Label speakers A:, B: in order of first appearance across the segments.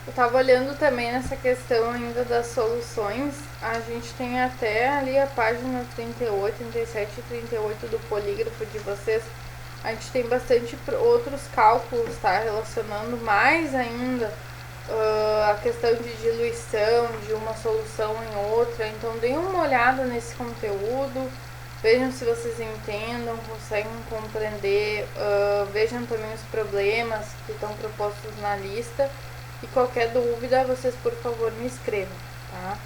A: Eu tava olhando também nessa questão ainda das soluções. A gente tem até ali a página 38, 37 e 38 do polígrafo de vocês. A gente tem bastante outros cálculos, tá? Relacionando mais ainda a questão de diluição de uma solução em outra. Então deem uma olhada nesse conteúdo, vejam se vocês entendam, conseguem compreender, vejam também os problemas que estão propostos na lista. E qualquer dúvida, vocês por favor me escrevam, tá?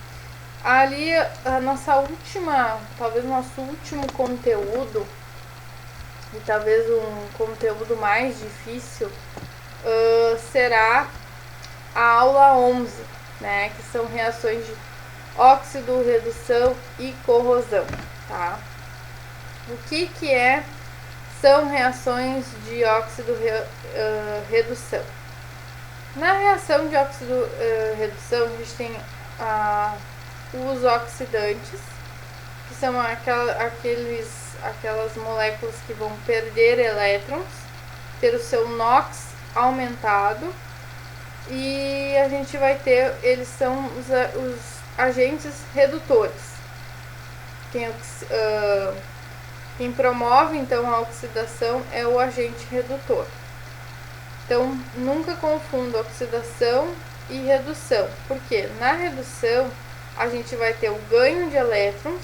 A: Ali a nossa última, talvez nosso último conteúdo, e talvez um conteúdo mais difícil, será a aula 11, né? Que são reações de óxido, redução e corrosão, tá? O que são reações de óxido redução? Na reação de óxido redução, a gente tem os oxidantes, que são aquelas moléculas que vão perder elétrons, ter o seu NOx aumentado, e a gente vai ter, eles são os agentes redutores. Quem promove então a oxidação é o agente redutor. Então, nunca confunda oxidação e redução, porque na redução a gente vai ter o ganho de elétrons,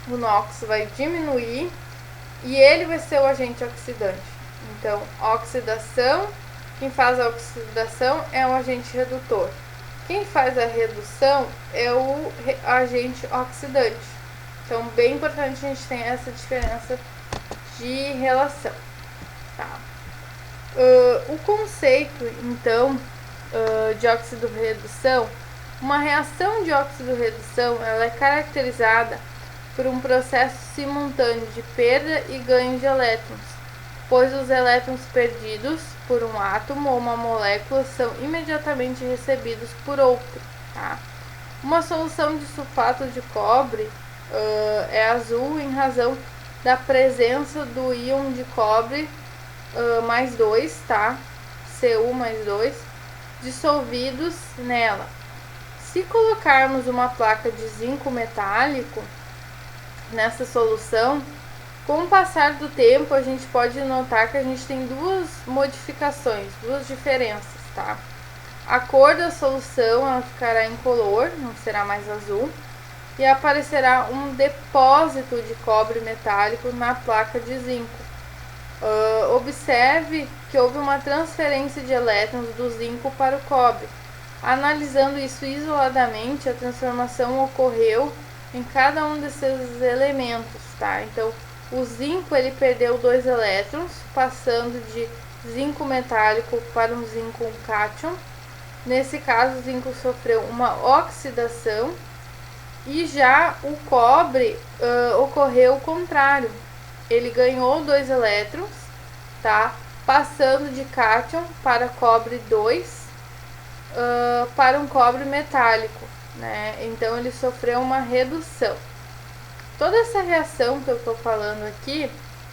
A: o NOx vai diminuir e ele vai ser o agente oxidante. Então, a oxidação, quem faz a oxidação é o agente redutor. Quem faz a redução é o agente oxidante. Então, bem importante a gente ter essa diferença de relação, tá? O conceito, então, de óxido-redução, uma reação de óxido-redução, ela é caracterizada por um processo simultâneo de perda e ganho de elétrons, pois os elétrons perdidos por um átomo ou uma molécula são imediatamente recebidos por outro, tá? Uma solução de sulfato de cobre é azul em razão da presença do íon de cobre mais 2, tá? Cu mais 2, dissolvidos nela. Se colocarmos uma placa de zinco metálico nessa solução, com o passar do tempo a gente pode notar que a gente tem duas modificações, duas diferenças, tá? A cor da solução ela ficará incolor, não será mais azul, e aparecerá um depósito de cobre metálico na placa de zinco. Observe que houve uma transferência de elétrons do zinco para o cobre. Analisando isso isoladamente, a transformação ocorreu em cada um desses elementos, tá? Então, o zinco ele perdeu 2 elétrons, passando de zinco metálico para um zinco cátion. Nesse caso, o zinco sofreu uma oxidação e já o cobre ocorreu o contrário. Ele ganhou 2 elétrons, tá? Passando de cátion para cobre 2 para um cobre metálico, né? Então ele sofreu uma redução. Toda essa reação que eu estou falando aqui,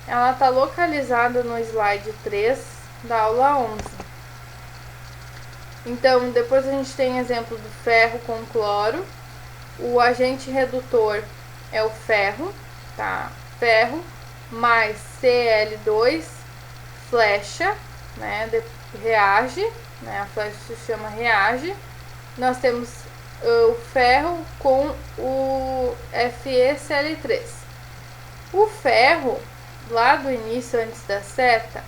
A: ela está localizada no slide 3 da aula 11. Então, depois a gente tem exemplo do ferro com cloro. O agente redutor é o ferro, tá? Ferro mais Cl2, flecha, né? Reage, né? A flecha se chama reage. Nós temos o ferro com o FeCl3. O ferro, lá do início, antes da seta,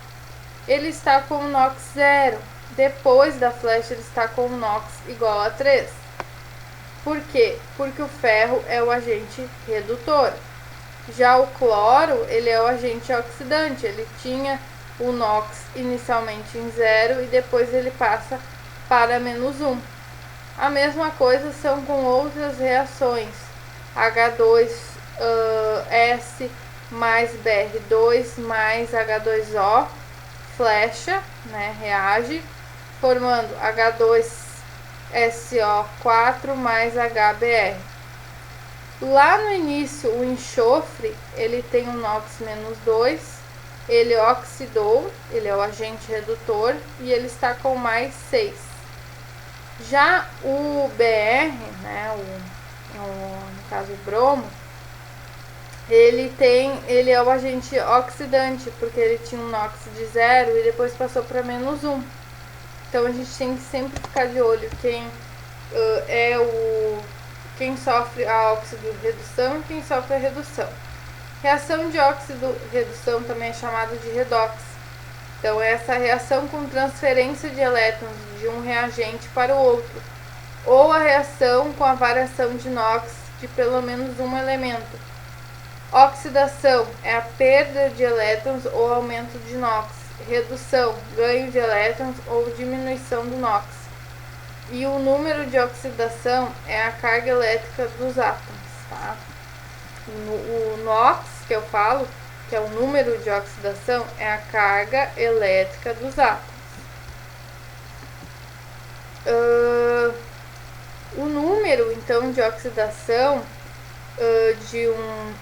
A: ele está com o NOx 0. Depois da flecha, ele está com o NOx igual a 3. Por quê? Porque o ferro é o agente redutor. Já o cloro, ele é o agente oxidante. Ele tinha o NOx inicialmente em 0 e depois ele passa para -1. A mesma coisa são com outras reações. H2S mais Br2 mais H2O, flecha, né, reage, formando H2SO4 mais HBr. Lá no início, o enxofre, ele tem um NOx -2, ele oxidou, ele é o agente redutor, e ele está com mais 6. Já o Br, né, no caso o bromo, ele é o agente oxidante, porque ele tinha um NOx de 0 e depois passou para -1. Então a gente tem que sempre ficar de olho quem sofre a óxido-redução e quem sofre a redução. Reação de óxido-redução também é chamada de redox. Então é essa reação com transferência de elétrons de um reagente para o outro, ou a reação com a variação de NOx de pelo menos um elemento. Oxidação é a perda de elétrons ou aumento de NOx. Redução, ganho de elétrons ou diminuição do NOx. E o número de oxidação é a carga elétrica dos átomos, tá? O NOx, que eu falo, que é o número de oxidação, é a carga elétrica dos átomos. O número, então, de oxidação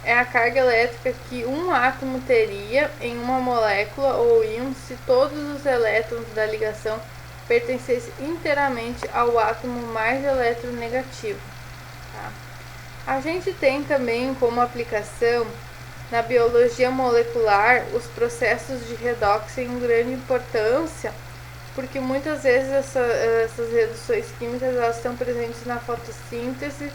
A: é a carga elétrica que um átomo teria em uma molécula ou íon se todos os elétrons da ligação pertencessem inteiramente ao átomo mais eletronegativo. Tá? A gente tem também como aplicação na biologia molecular os processos de redox têm grande importância, porque muitas vezes essas reduções químicas elas estão presentes na fotossíntese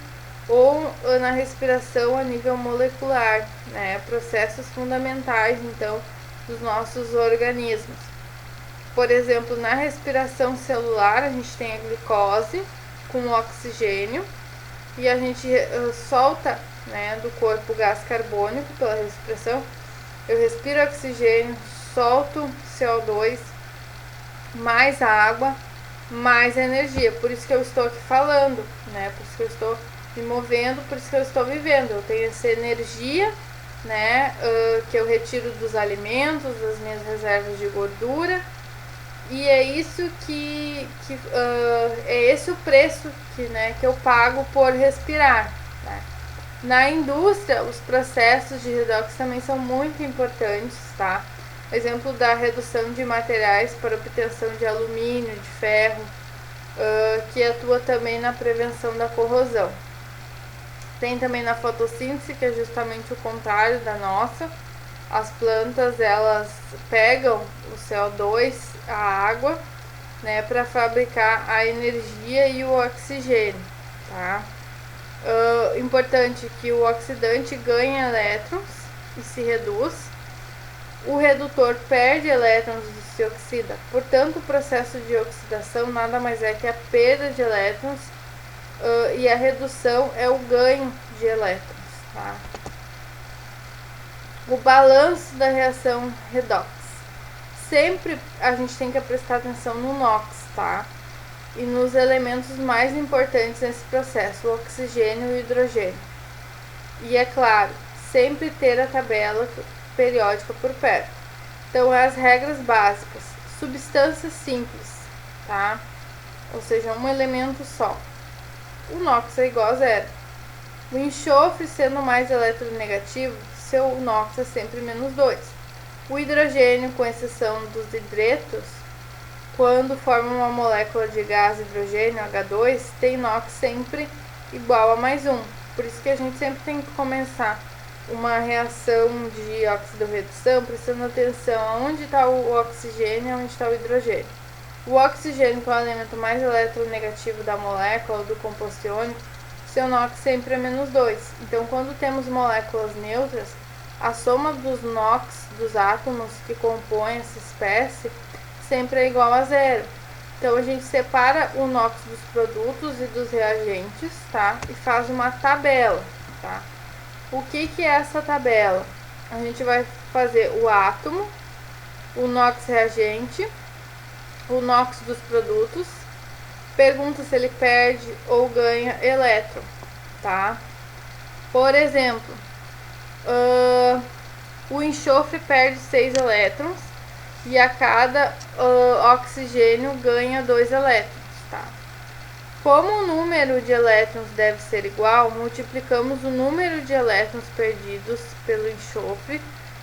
A: ou na respiração a nível molecular, né? Processos fundamentais, então, dos nossos organismos. Por exemplo, na respiração celular, a gente tem a glicose com o oxigênio e a gente solta, né, do corpo gás carbônico pela respiração. Eu respiro oxigênio, solto CO2, mais água, mais energia. Por isso que eu estou aqui falando, né? Por isso que eu estou me movendo, por isso que eu estou vivendo. Eu tenho essa energia, né, que eu retiro dos alimentos, das minhas reservas de gordura, e é isso é esse o preço que eu pago por respirar, né? Na indústria, os processos de redox também são muito importantes, tá? Exemplo da redução de materiais para obtenção de alumínio, de ferro, que atua também na prevenção da corrosão. Tem também na fotossíntese, que é justamente o contrário da nossa. As plantas, elas pegam o CO2, a água, né, para fabricar a energia e o oxigênio, tá? Importante que o oxidante ganha elétrons e se reduz. O redutor perde elétrons e se oxida. Portanto, o processo de oxidação nada mais é que a perda de elétrons, e a redução é o ganho de elétrons, tá? O balanço da reação redox. Sempre a gente tem que prestar atenção no NOx, tá? E nos elementos mais importantes nesse processo, o oxigênio e o hidrogênio. E é claro, sempre ter a tabela periódica por perto. Então, as regras básicas. Substâncias simples, tá? Ou seja, um elemento só. O NOx é igual a 0. O enxofre sendo mais eletronegativo, seu NOx é sempre -2. O hidrogênio, com exceção dos hidretos, quando forma uma molécula de gás hidrogênio, H2, tem NOx sempre igual a +1. Por isso que a gente sempre tem que começar uma reação de óxido-redução prestando atenção aonde está o oxigênio e onde está o hidrogênio. O oxigênio, que é o elemento mais eletronegativo da molécula do composto iônico, seu NOx sempre é -2. Então, quando temos moléculas neutras, a soma dos NOx dos átomos que compõem essa espécie sempre é igual a 0. Então, a gente separa o NOx dos produtos e dos reagentes, tá? E faz uma tabela, tá? O que é essa tabela? A gente vai fazer o átomo, o NOx reagente, o NOx dos produtos, pergunta se ele perde ou ganha elétron, tá? Por exemplo, o enxofre perde 6 elétrons e a cada oxigênio ganha 2 elétrons, tá? Como o número de elétrons deve ser igual, multiplicamos o número de elétrons perdidos pelo enxofre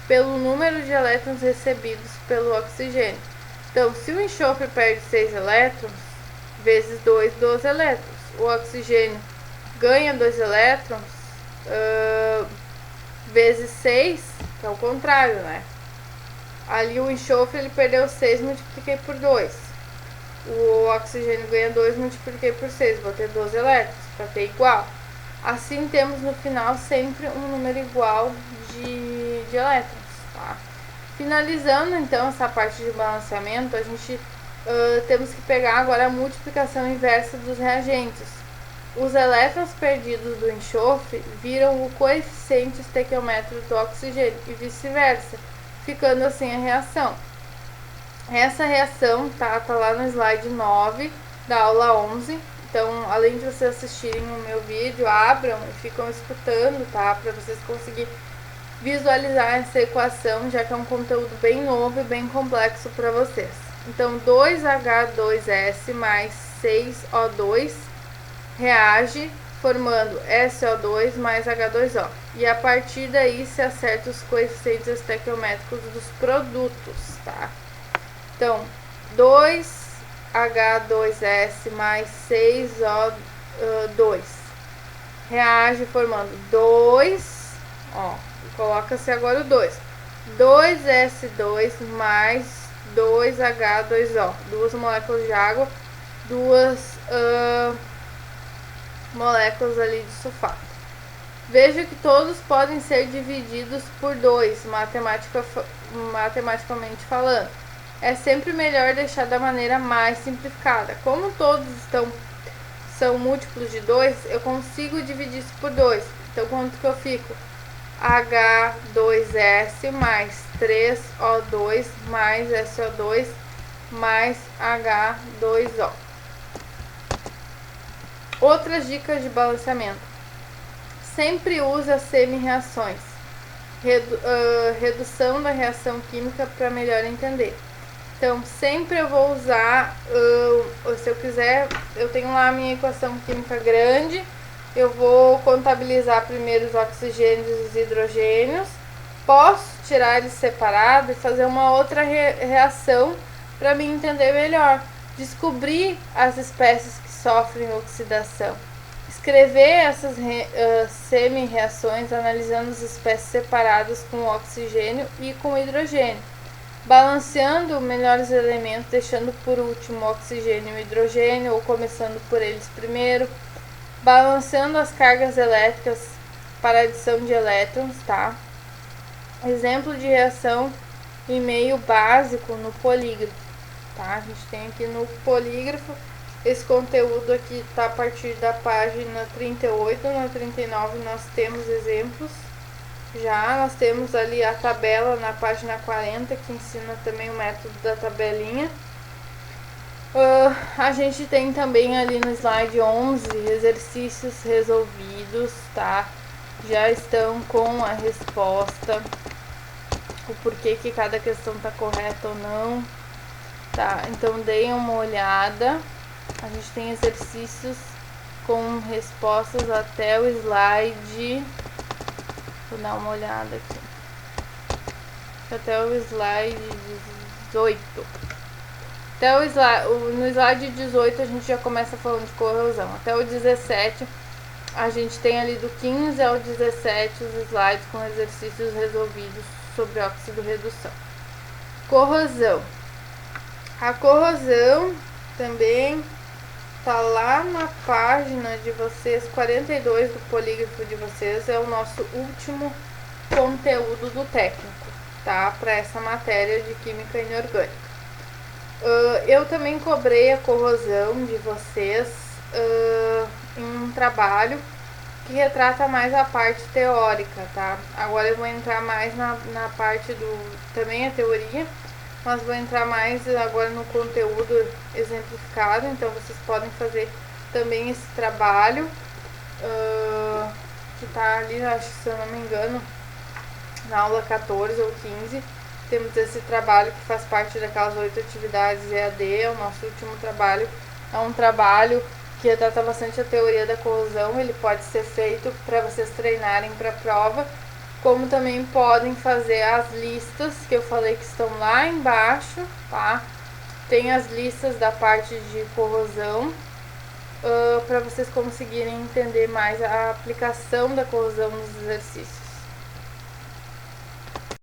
A: pelo número de elétrons recebidos pelo oxigênio. Então, se o enxofre perde 6 elétrons, vezes 2, 12 elétrons. O oxigênio ganha 2 elétrons vezes 6, que é o contrário, né? Ali o enxofre ele perdeu 6, multipliquei por 2. O oxigênio ganha 2, multipliquei por 6, vou ter 12 elétrons, para ter igual. Assim temos no final sempre um número igual de elétrons, tá? Finalizando então essa parte de balanceamento, a gente temos que pegar agora a multiplicação inversa dos reagentes. Os elétrons perdidos do enxofre viram o coeficiente estequiométrico do oxigênio e vice-versa, ficando assim a reação. Essa reação tá lá no slide 9 da aula 11. Então, além de vocês assistirem o meu vídeo, abram e ficam escutando, tá? Para vocês conseguirem visualizar essa equação, já que é um conteúdo bem novo e bem complexo para vocês. Então, 2H2S mais 6O2 reage formando SO2 mais H2O. E a partir daí se acerta os coeficientes estequiométricos dos produtos, tá? Então, 2H2S mais 6O2 reage formando 2, ó, coloca-se agora o 2. 2S2 mais 2H2O. Duas moléculas de água, duas moléculas ali de sulfato. Veja que todos podem ser divididos por 2, matematicamente falando. É sempre melhor deixar da maneira mais simplificada. Como todos são múltiplos de 2, eu consigo dividir isso por 2. Então, quanto que eu fico? H2S mais 3O2 mais SO2 mais H2O. Outras dicas de balanceamento. Sempre usa semi-reações. Redução da reação química para melhor entender. Então, sempre eu vou usar, se eu quiser, eu tenho lá a minha equação química grande, eu vou contabilizar primeiro os oxigênios e os hidrogênios, posso tirar eles separados e fazer uma outra reação para me entender melhor, descobrir as espécies que sofrem oxidação, escrever essas semi-reações analisando as espécies separadas com oxigênio e com hidrogênio, balanceando melhores elementos, deixando por último o oxigênio e o hidrogênio, ou começando por eles primeiro, balanceando as cargas elétricas para adição de elétrons, tá? Exemplo de reação em meio básico no polígrafo, tá? A gente tem aqui no polígrafo, esse conteúdo aqui tá a partir da página 38, na 39 nós temos exemplos. Já nós temos ali a tabela na página 40, que ensina também o método da tabelinha. A gente tem também ali no slide 11 exercícios resolvidos, tá? Já estão com a resposta, o porquê que cada questão tá correta ou não, tá? Então deem uma olhada. A gente tem exercícios com respostas até o slide. Vou dar uma olhada aqui. Até o slide 18. No slide 18 a gente já começa falando de corrosão. Até o 17 a gente tem ali do 15 ao 17 os slides com exercícios resolvidos sobre óxido redução. Corrosão. A corrosão também tá lá na página de vocês, 42 do polígrafo de vocês, é o nosso último conteúdo do técnico, tá? Para essa matéria de química inorgânica. Eu também cobrei a corrosão de vocês em um trabalho que retrata mais a parte teórica, tá? Agora eu vou entrar mais na parte também a teoria, mas vou entrar mais agora no conteúdo exemplificado, então vocês podem fazer também esse trabalho, que tá ali, acho que se eu não me engano, na aula 14 ou 15, temos esse trabalho que faz parte daquelas 8 atividades EAD, é o nosso último trabalho, é um trabalho que trata bastante a teoria da corrosão, ele pode ser feito para vocês treinarem para a prova, como também podem fazer as listas que eu falei que estão lá embaixo, tá? tem as listas da parte de corrosão, para vocês conseguirem entender mais a aplicação da corrosão nos exercícios.